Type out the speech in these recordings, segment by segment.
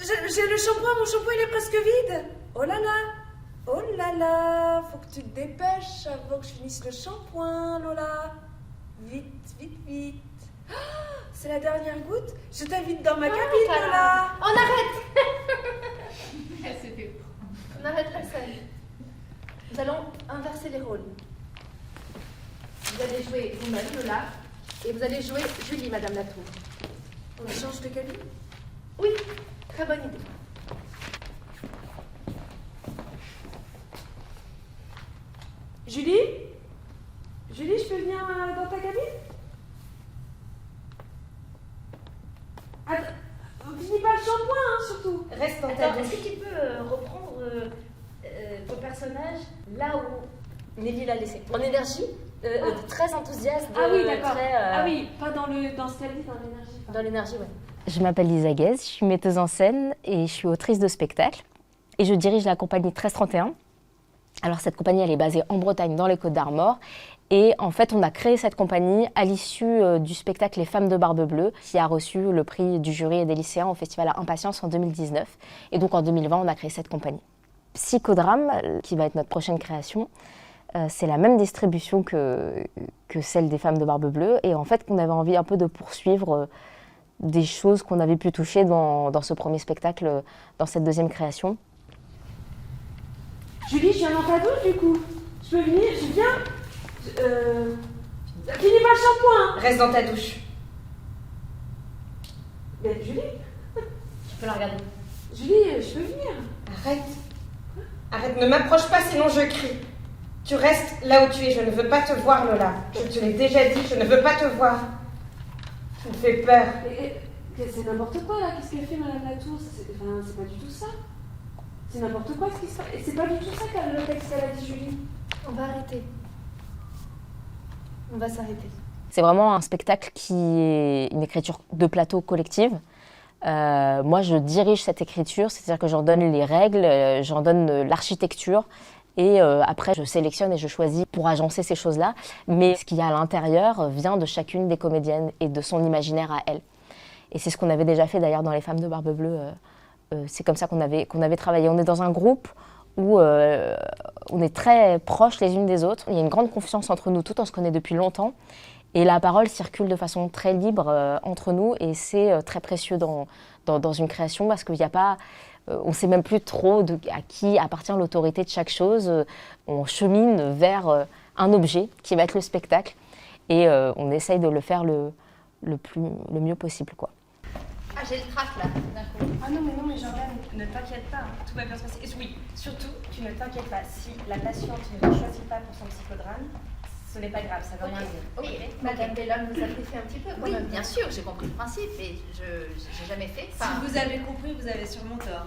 J'ai le shampoing, mon shampoing il est presque vide. Oh là là, faut que tu te dépêches avant que je finisse le shampoing, Lola. Vite, vite, vite. Ah, c'est la dernière goutte. Je t'invite dans ma cabine, Lola. On arrête. On arrête la scène. Nous allons inverser les rôles. Vous allez jouer vous-même, Lola, et vous allez jouer Julie, Madame Latour. On change de cabine? Oui, très bonne idée. Julie? Julie, je peux venir dans ta cabine? Attends, finis pas le shampoing, hein, surtout. Reste dans ta Attends, douche. est-ce que tu peux reprendre ton personnage là où Nelly l'a laissé? En énergie, très enthousiaste. Ah oui, d'accord. Très, Ah oui, pas dans ce qu'elle dit, dans l'énergie. Dans l'énergie, ouais. Je m'appelle Lisa Guez, je suis metteuse en scène et je suis autrice de spectacle. Et je dirige la compagnie 1331. Alors cette compagnie, elle est basée en Bretagne, dans les Côtes-d'Armor. Et en fait, on a créé cette compagnie à l'issue du spectacle Les Femmes de Barbe Bleue, qui a reçu le prix du jury et des lycéens au festival à Impatience en 2019. Et donc en 2020, on a créé cette compagnie. Psychodrame, qui va être notre prochaine création, c'est la même distribution que celle des Femmes de Barbe Bleue. Et en fait, on avait envie un peu de poursuivre des choses qu'on avait pu toucher dans ce premier spectacle, dans cette deuxième création. Julie, je viens dans ta douche, du coup. Je peux venir? Je viens? Finis pas le shampoing. Reste dans ta douche. Mais Julie? Tu peux la regarder. Julie, je peux venir? Arrête. Arrête, ne m'approche pas sinon je crie. Tu restes là où tu es, je ne veux pas te voir, Lola. Je te l'ai déjà dit, je ne veux pas te voir. Tu me fais peur. C'est n'importe quoi là, qu'est-ce qu'elle fait Madame Latour? C'est pas du tout ça. C'est n'importe quoi ce qui se passe. Et c'est pas du tout ça le texte qu'elle a dit, Julie. On va arrêter. On va s'arrêter. C'est vraiment un spectacle qui est une écriture de plateau collective. Moi, je dirige cette écriture, c'est-à-dire que j'en donne les règles, j'en donne l'architecture. Et après, je sélectionne et je choisis pour agencer ces choses-là. Mais ce qu'il y a à l'intérieur vient de chacune des comédiennes et de son imaginaire à elle. Et c'est ce qu'on avait déjà fait d'ailleurs dans Les Femmes de Barbe Bleue. C'est comme ça qu'on avait travaillé. On est dans un groupe où on est très proches les unes des autres. Il y a une grande confiance entre nous toutes, on se connaît depuis longtemps. Et la parole circule de façon très libre entre nous. Et c'est très précieux dans une création parce qu'il n'y a pas... on ne sait même plus trop à qui appartient l'autorité de chaque chose. On chemine vers un objet qui va être le spectacle. Et on essaye de le faire le mieux possible, quoi. Ah, j'ai le trac là, d'un coup. Ah non, mais Jordan, ne t'inquiète pas, hein, tout va bien se passer. Et oui, surtout, tu ne t'inquiètes pas. Si la patiente ne te choisit pas pour son psychodrame, ce n'est pas grave, ça veut rien dire. Ok, Madame Bellhomme nous a briefé un petit peu quand Oui, même. bien sûr, j'ai compris le principe et je n'ai jamais fait. Si vous avez compris, vous avez sûrement tort.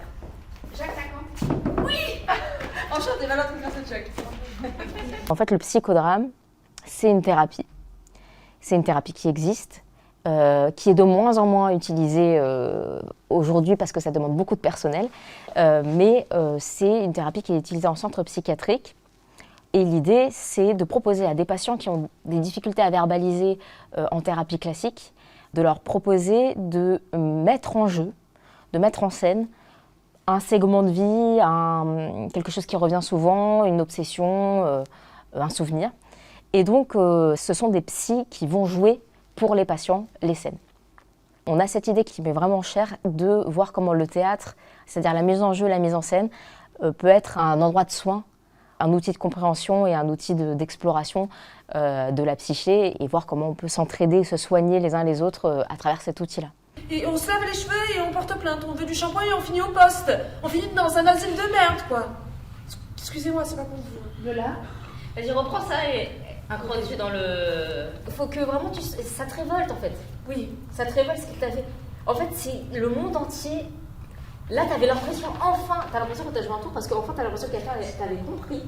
Jacques Lacan. Enchantée, Valentin Grasset-Choc. En fait, le psychodrame, c'est une thérapie. C'est une thérapie qui existe, qui est de moins en moins utilisée aujourd'hui parce que ça demande beaucoup de personnel. Mais c'est une thérapie qui est utilisée en centre psychiatrique. Et l'idée, c'est de proposer à des patients qui ont des difficultés à verbaliser en thérapie classique, de leur proposer de mettre en jeu, de mettre en scène un segment de vie, quelque chose qui revient souvent, une obsession, un souvenir. Et donc, ce sont des psys qui vont jouer pour les patients les scènes. On a cette idée qui m'est vraiment chère de voir comment le théâtre, c'est-à-dire la mise en jeu, la mise en scène, peut être un endroit de soin, un outil de compréhension et un outil d'exploration de la psyché et voir comment on peut s'entraider, se soigner les uns les autres à travers cet outil-là. Et on se lave les cheveux et on porte plainte. On veut du shampoing et on finit au poste. On finit dans un asile de merde, quoi. Excusez-moi, c'est pas pour vous. Lola. Vas-y, reprends ça et introduis dans le... Faut que vraiment ça te révolte en fait. Oui. Ça te révolte ce qu'il t'a fait. En fait, c'est le monde entier. Là, t'avais l'impression, enfin, t'as l'impression que t'as joué un tour parce qu'enfin t'as l'impression que quelqu'un t'avait compris,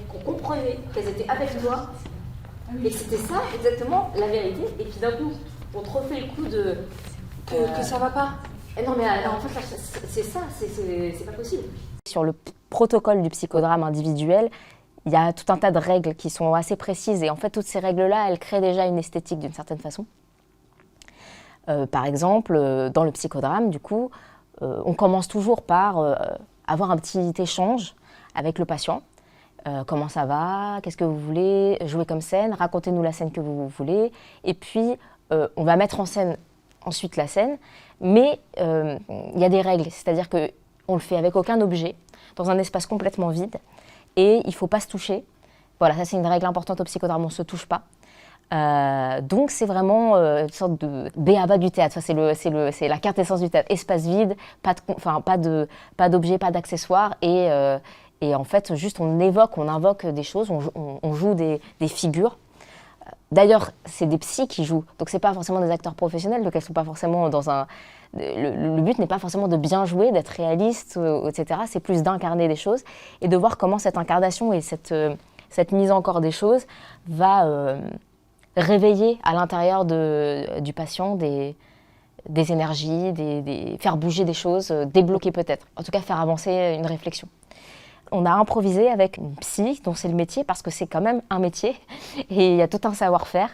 qu'on comprenait, qu'elles étaient avec toi. Et que c'était ça, exactement, la vérité. Et puis d'un coup, on te refait le coup de... Que ça va pas. Non mais en fait, c'est ça, c'est pas possible. Sur le protocole du psychodrame individuel, il y a tout un tas de règles qui sont assez précises. Et en fait, toutes ces règles-là, elles créent déjà une esthétique d'une certaine façon. Par exemple, dans le psychodrame, du coup, on commence toujours par avoir un petit échange avec le patient. Comment ça va? Qu'est-ce que vous voulez jouer comme scène? Racontez-nous la scène que vous voulez. Et puis, on va mettre en scène ensuite la scène. Mais il y a des règles, c'est-à-dire qu'on le fait avec aucun objet, dans un espace complètement vide. Et il ne faut pas se toucher. Voilà, ça c'est une règle importante au psychodrame, on ne se touche pas. Donc c'est vraiment une sorte de b.a.-ba du théâtre. C'est la quintessence du théâtre. Espace vide, pas d'objets, pas d'accessoires. Et en fait, juste on invoque des choses, on joue des figures. D'ailleurs, c'est des psys qui jouent, donc c'est pas forcément des acteurs professionnels, donc elles sont pas forcément dans un... Le but n'est pas forcément de bien jouer, d'être réaliste, etc. C'est plus d'incarner des choses et de voir comment cette incarnation et cette mise en corps des choses va réveiller à l'intérieur du patient des énergies, faire bouger des choses, débloquer peut-être, en tout cas faire avancer une réflexion. On a improvisé avec une psy, dont c'est le métier, parce que c'est quand même un métier, et il y a tout un savoir-faire.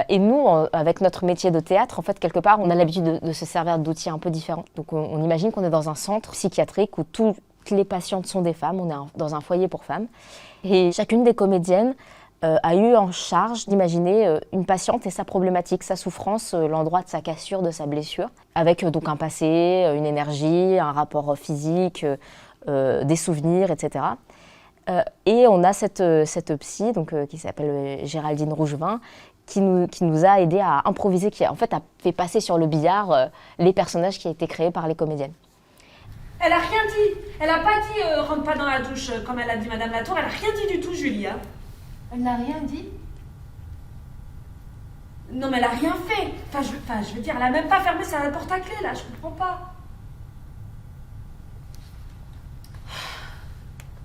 Et nous, avec notre métier de théâtre, en fait, quelque part, on a l'habitude de se servir d'outils un peu différents. Donc on imagine qu'on est dans un centre psychiatrique où toutes les patientes sont des femmes, on est dans un foyer pour femmes. Et chacune des comédiennes a eu en charge d'imaginer une patiente et sa problématique, sa souffrance, l'endroit de sa cassure, de sa blessure, avec donc un passé, une énergie, un rapport physique, des souvenirs, etc. Et on a cette psy donc, qui s'appelle Géraldine Rougevin qui nous a aidé à improviser, qui en fait a fait passer sur le billard les personnages qui ont été créés par les comédiennes. Elle a rien dit. Elle a pas dit rentre pas dans la douche comme elle a dit Madame Latour. Elle a rien dit du tout, Julie. Hein. Elle n'a rien dit? Non mais elle a rien fait. Enfin, je veux dire, elle a même pas fermé sa porte à clé là. Je comprends pas.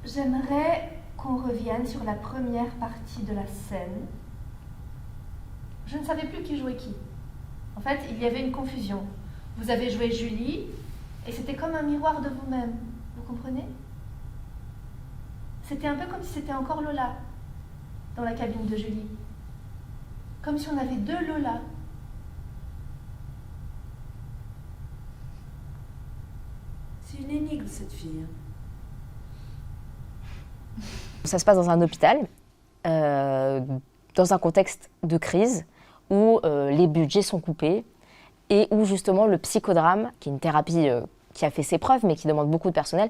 J'aimerais qu'on revienne sur la première partie de la scène. Je ne savais plus qui jouait qui. En fait, il y avait une confusion. Vous avez joué Julie, et c'était comme un miroir de vous-même. Vous comprenez? C'était un peu comme si c'était encore Lola, dans la cabine de Julie. Comme si on avait deux Lola. C'est une énigme, cette fille. Ça se passe dans un hôpital, dans un contexte de crise, où les budgets sont coupés et où justement le psychodrame, qui est une thérapie qui a fait ses preuves mais qui demande beaucoup de personnel,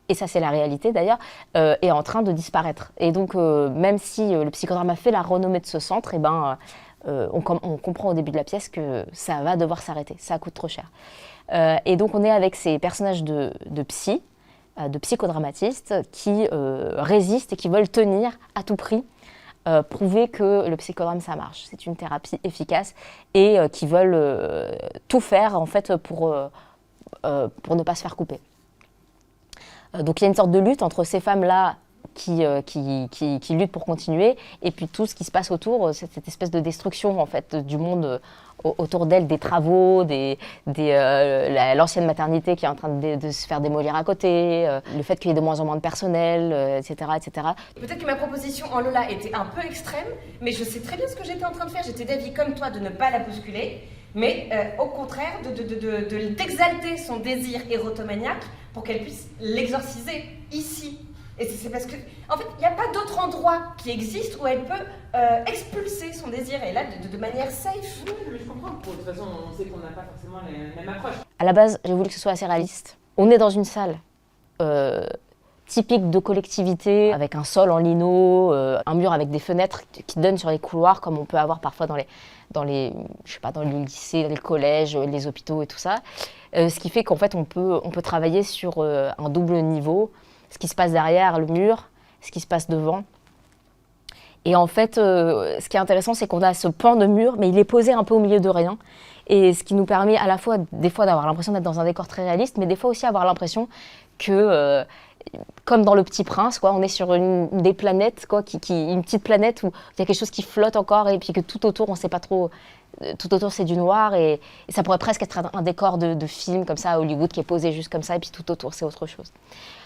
et ça c'est la réalité d'ailleurs, est en train de disparaître. Et donc même si le psychodrame a fait la renommée de ce centre, on comprend au début de la pièce que ça va devoir s'arrêter, ça coûte trop cher. Et donc on est avec ces personnages de psy, de psychodramatistes qui résistent et qui veulent tenir à tout prix, prouver que le psychodrame ça marche, c'est une thérapie efficace et qui veulent tout faire en fait pour ne pas se faire couper. Donc il y a une sorte de lutte entre ces femmes-là qui luttent pour continuer et puis tout ce qui se passe autour, cette espèce de destruction en fait du monde autour d'elles, des travaux, l'ancienne maternité qui est en train de se faire démolir à côté, le fait qu'il y ait de moins en moins de personnel, etc., etc. Peut-être que ma proposition en Lola était un peu extrême, mais je sais très bien ce que j'étais en train de faire. J'étais d'avis comme toi de ne pas la bousculer, mais au contraire d'exalter son désir érotomaniaque pour qu'elle puisse l'exorciser ici. Et c'est parce que, en fait, il n'y a pas d'autre endroit qui existe où elle peut expulser son désir, et là, de manière safe. Oui, mais je comprends. De toute façon, on sait qu'on n'a pas forcément la même approche. À la base, j'ai voulu que ce soit assez réaliste. On est dans une salle typique de collectivité, avec un sol en lino, un mur avec des fenêtres qui donnent sur les couloirs, comme on peut avoir parfois dans les lycées, les collèges, les hôpitaux et tout ça. Ce qui fait qu'en fait, on peut travailler sur un double niveau. Ce qui se passe derrière le mur, ce qui se passe devant. Et en fait, ce qui est intéressant, c'est qu'on a ce pan de mur, mais il est posé un peu au milieu de rien. Et ce qui nous permet à la fois, des fois, d'avoir l'impression d'être dans un décor très réaliste, mais des fois aussi avoir l'impression que, comme dans Le Petit Prince, quoi, on est sur une des planètes, quoi, une petite planète où il y a quelque chose qui flotte encore, et puis que tout autour, on ne sait pas trop... Tout autour, c'est du noir, et ça pourrait presque être un décor de film, comme ça, à Hollywood, qui est posé juste comme ça, et puis tout autour, c'est autre chose.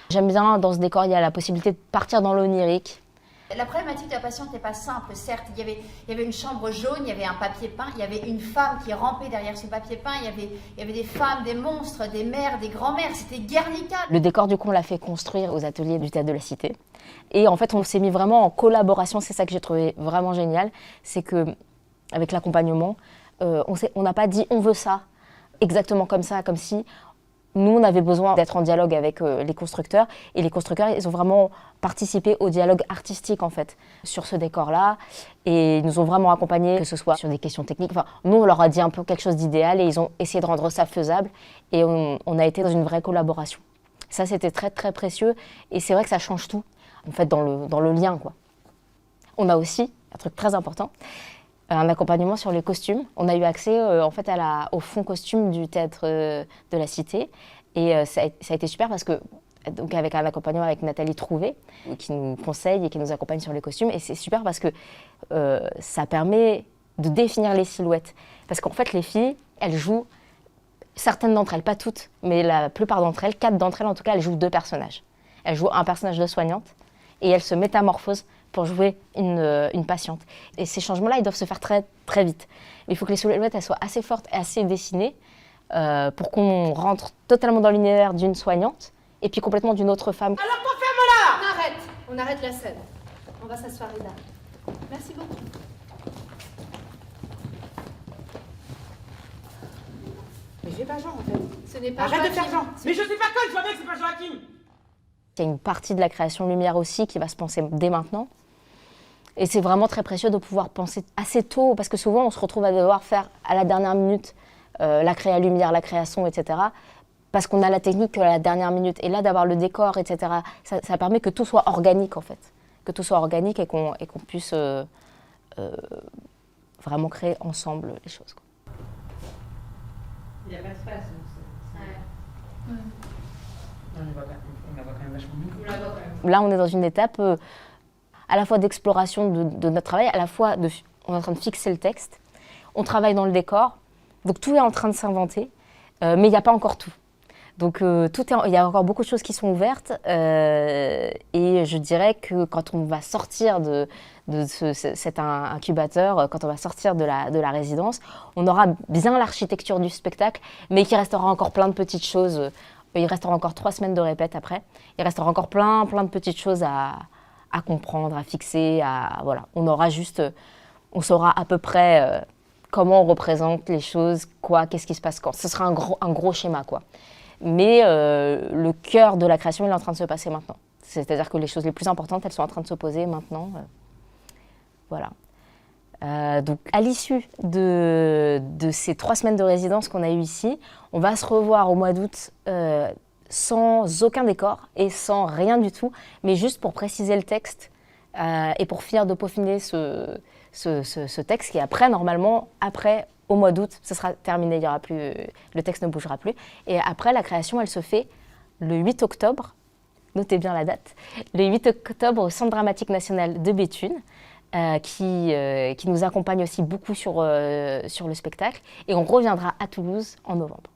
J'aime bien, dans ce décor, il y a la possibilité de partir dans l'onirique, La problématique de la patiente n'est pas simple, certes. Il y avait une chambre jaune, il y avait un papier peint, il y avait une femme qui rampait derrière ce papier peint, il y avait des femmes, des monstres, des mères, des grands-mères, c'était Guernica. Le décor, du coup, on l'a fait construire aux ateliers du Théâtre de la Cité. Et en fait, on s'est mis vraiment en collaboration, c'est ça que j'ai trouvé vraiment génial, c'est qu'avec l'accompagnement, on n'a pas dit on veut ça, exactement comme ça, comme si... Nous, on avait besoin d'être en dialogue avec les constructeurs et les constructeurs, ils ont vraiment participé au dialogue artistique en fait sur ce décor-là et ils nous ont vraiment accompagnés, que ce soit sur des questions techniques. Enfin, nous, on leur a dit un peu quelque chose d'idéal et ils ont essayé de rendre ça faisable et on a été dans une vraie collaboration. Ça, c'était très très précieux et c'est vrai que ça change tout en fait dans le lien, quoi. On a aussi un truc très important. Un accompagnement sur les costumes. On a eu accès en fait au fond costume du Théâtre de la Cité et ça a été super parce que donc avec un accompagnement avec Nathalie Trouvé qui nous conseille et qui nous accompagne sur les costumes et c'est super parce que ça permet de définir les silhouettes parce qu'en fait les filles elles jouent, certaines d'entre elles, pas toutes, mais la plupart d'entre elles, 4 d'entre elles en tout cas, elles jouent 2 personnages. Elles jouent un personnage de soignante et elles se métamorphosent pour jouer une patiente. Et ces changements-là, ils doivent se faire très, très vite. Il faut que les silhouettes elles soient assez fortes et assez dessinées pour qu'on rentre totalement dans l'univers d'une soignante et puis complètement d'une autre femme. Alors confirme-la! On arrête la scène. On va s'asseoir, Ida. Merci beaucoup. Mais fais pas genre en fait. Ce n'est pas Arrête de Joachim. faire genre. Mais je suis pas conne, je vois bien que c'est pas Joachim. Il y a une partie de la création lumière aussi qui va se penser dès maintenant. Et c'est vraiment très précieux de pouvoir penser assez tôt, parce que souvent on se retrouve à devoir faire à la dernière minute la créa lumière, la création, etc. Parce qu'on a la technique à la dernière minute. Et là, d'avoir le décor, etc., ça permet que tout soit organique en fait. Que tout soit organique et qu'on puisse vraiment créer ensemble les choses, quoi. Il n'y a pas de space. On la voit quand même vachement mieux. Là, on est dans une étape à la fois d'exploration de notre travail, à la fois on est en train de fixer le texte, on travaille dans le décor, donc tout est en train de s'inventer, mais il n'y a pas encore tout. Donc il y a encore beaucoup de choses qui sont ouvertes et je dirais que quand on va sortir de cet incubateur, quand on va sortir de la résidence, on aura bien l'architecture du spectacle, mais qu'il restera encore plein de petites choses. Il restera encore 3 semaines de répète après. Il restera encore plein de petites choses à comprendre, à fixer. Voilà. On saura à peu près comment on représente les choses, qu'est-ce qui se passe quand. Ce sera un gros schéma, quoi. Mais le cœur de la création, il est en train de se passer maintenant. C'est-à-dire que les choses les plus importantes, elles sont en train de se poser maintenant. Voilà. Donc, à l'issue de ces 3 semaines de résidence qu'on a eues ici, on va se revoir au mois d'août sans aucun décor et sans rien du tout, mais juste pour préciser le texte et pour finir de peaufiner ce texte qui après, normalement, au mois d'août, ce sera terminé, il y aura plus, le texte ne bougera plus. Et après, la création, elle se fait le 8 octobre, notez bien la date, le 8 octobre au Centre dramatique national de Béthune, qui nous accompagne aussi beaucoup sur le spectacle. Et on reviendra à Toulouse en novembre.